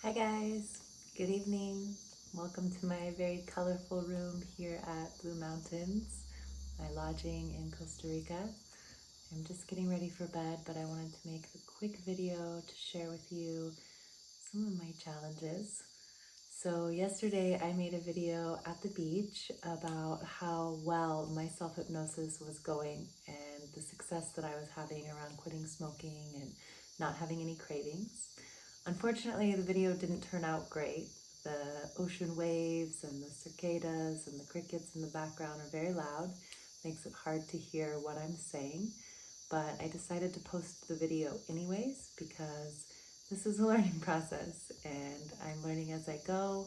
Hi guys, good evening. Welcome to my very colorful room here at Blue Mountains, my lodging in Costa Rica. I'm just getting ready for bed, but I wanted to make a quick video to share with you some of my challenges. So yesterday I made a video at the beach about how well my self-hypnosis was going and the success that I was having around quitting smoking and not having any cravings. Unfortunately, the video didn't turn out great. The ocean waves and the cicadas and the crickets in the background are very loud. Makes it hard to hear what I'm saying. But I decided to post the video anyways because this is a learning process and I'm learning as I go.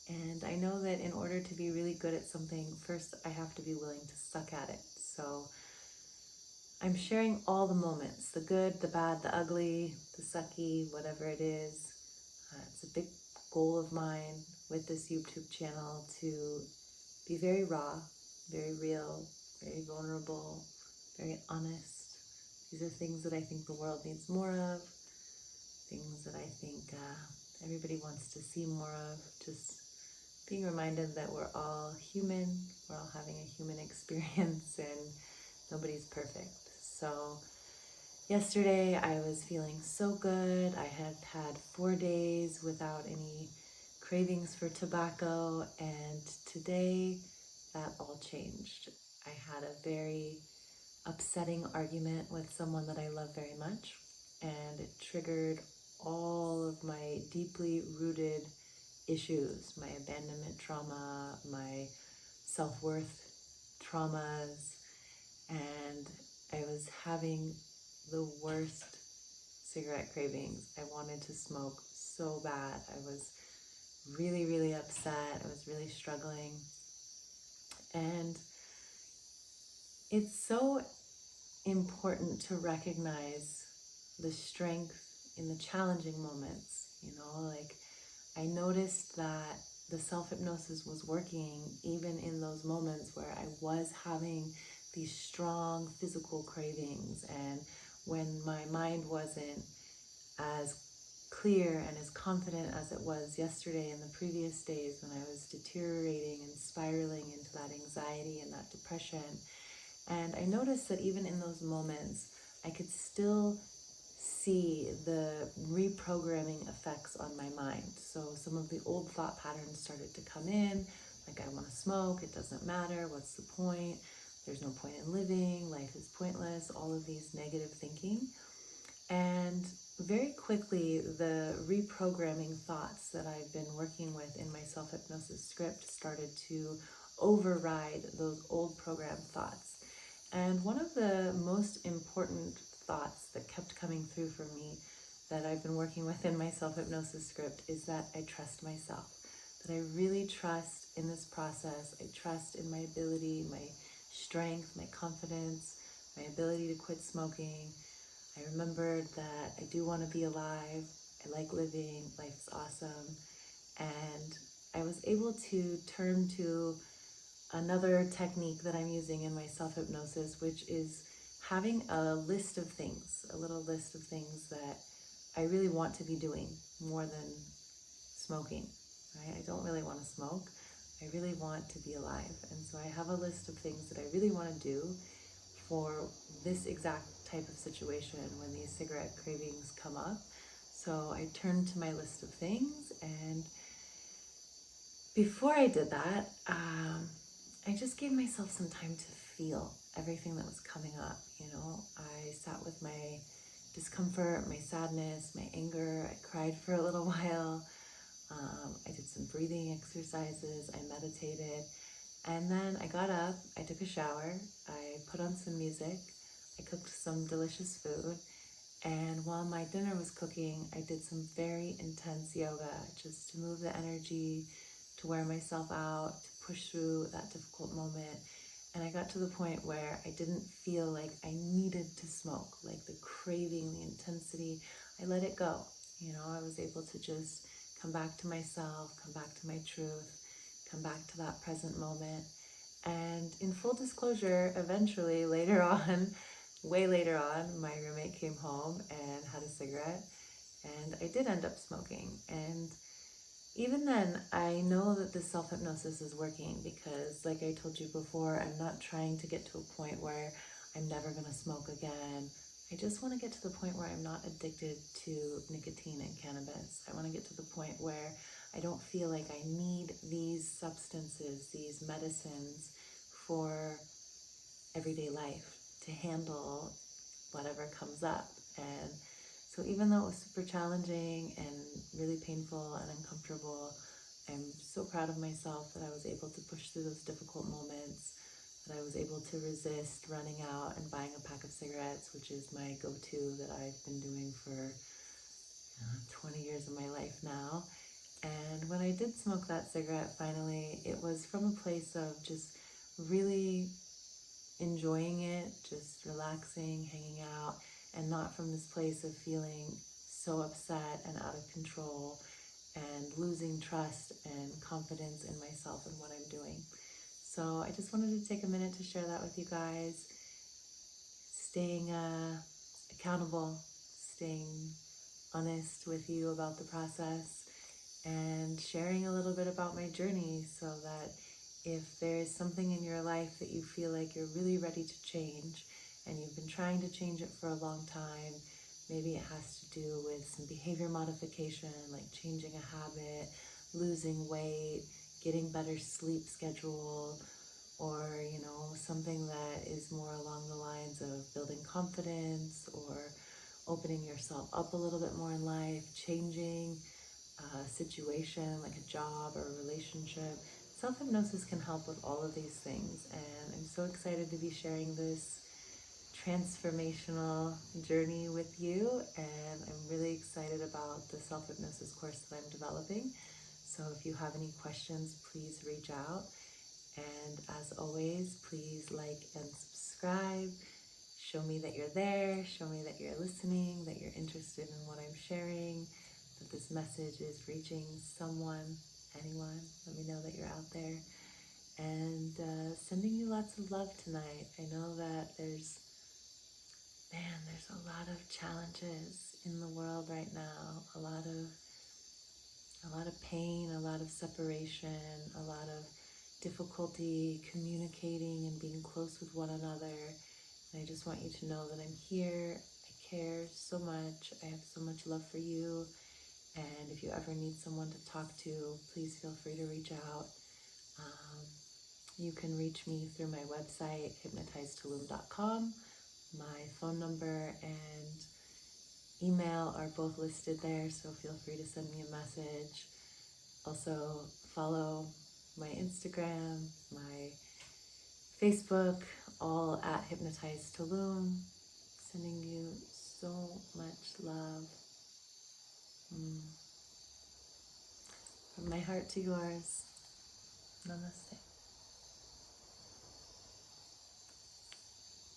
And I know that in order to be really good at something, first I have to be willing to suck at it. So I'm sharing all the moments, the good, the bad, the ugly, the sucky, whatever it is. It's a big goal of mine with this YouTube channel to be very raw, very real, very vulnerable, very honest. These are things that I think the world needs more of, things that I think everybody wants to see more of. Just being reminded that we're all human, we're all having a human experience, and nobody's perfect. So yesterday I was feeling so good. I had had 4 days without any cravings for tobacco, and today that all changed. I had a very upsetting argument with someone that I love very much, and it triggered all of my deeply rooted issues, my abandonment trauma, my self-worth traumas, and I was having the worst cigarette cravings. I wanted to smoke so bad. I was really, really upset. I was really struggling. And it's so important to recognize the strength in the challenging moments. Like I noticed that the self-hypnosis was working even in those moments where I was having these strong physical cravings, and when my mind wasn't as clear and as confident as it was yesterday and the previous days, when I was deteriorating and spiraling into that anxiety and that depression. And I noticed that even in those moments, I could still see the reprogramming effects on my mind. So some of the old thought patterns started to come in, like I want to smoke, it doesn't matter, what's the point, there's no point in living, life is pointless, all of these negative thinking. And very quickly, the reprogramming thoughts that I've been working with in my self-hypnosis script started to override those old program thoughts. And one of the most important thoughts that kept coming through for me that I've been working with in my self-hypnosis script is that I trust myself, that I really trust in this process. I trust in my ability, my strength, my confidence, my ability to quit smoking. I remembered that I do want to be alive. I like living. Life's awesome. And I was able to turn to another technique that I'm using in my self-hypnosis, which is having a list of things, a little list of things that I really want to be doing more than smoking, right? I don't really want to smoke. I really want to be alive. And so I have a list of things that I really want to do for this exact type of situation when these cigarette cravings come up. So I turned to my list of things, and before I did that, I just gave myself some time to feel everything that was coming up. I sat with my discomfort, my sadness, my anger. I cried for a little while. I did some breathing exercises. I meditated. And then I got up, I took a shower, I put on some music, I cooked some delicious food, and while my dinner was cooking, I did some very intense yoga just to move the energy, to wear myself out, to push through that difficult moment. And I got to the point where I didn't feel like I needed to smoke, like the craving, the intensity. I let it go. I was able to just come back to myself, come back to my truth, come back to that present moment. And in full disclosure, eventually later on, way later on, my roommate came home and had a cigarette. and I did end up smoking. And even then, I know that this self-hypnosis is working because, like I told you before, I'm not trying to get to a point where I'm never going to smoke again. I just want to get to the point where I'm not addicted to nicotine and cannabis. I want to get to the point where I don't feel like I need these substances, these medicines for everyday life to handle whatever comes up. And so even though it was super challenging and really painful and uncomfortable, I'm so proud of myself that I was able to push through those difficult moments, that I was able to resist running out and buying a pack of cigarettes, which is my go-to that I've been doing for 20 years of my life now. And when I did smoke that cigarette finally, it was from a place of just really enjoying it, just relaxing, hanging out, and not from this place of feeling so upset and out of control and losing trust and confidence in myself and what I'm doing. So I just wanted to take a minute to share that with you guys, staying accountable, staying honest with you about the process, and sharing a little bit about my journey so that if there's something in your life that you feel like you're really ready to change and you've been trying to change it for a long time, maybe it has to do with some behavior modification, like changing a habit, losing weight, getting better sleep schedule, or something that is more along the lines of building confidence or opening yourself up a little bit more in life, changing a situation like a job or a relationship. Self-hypnosis can help with all of these things, and I'm so excited to be sharing this transformational journey with you, and I'm really excited about the self-hypnosis course that I'm developing. So if you have any questions, please reach out. And as always, please like and subscribe. Show me that you're there, show me that you're listening, that you're interested in what I'm sharing, that this message is reaching someone, anyone. Let me know that you're out there. And sending you lots of love tonight. I know that there's a lot of challenges in the world right now, a lot of pain, a lot of separation, a lot of difficulty communicating and being close with one another. And I just want you to know that I'm here. I care so much. I have so much love for you. And if you ever need someone to talk to, please feel free to reach out. You can reach me through my website, hypnotizedtoloom.com. My phone number and email are both listed there, so feel free to send me a message. Also, follow my Instagram, my Facebook, all at Hypnotized Tulum. Sending you so much love. From my heart to yours. Namaste.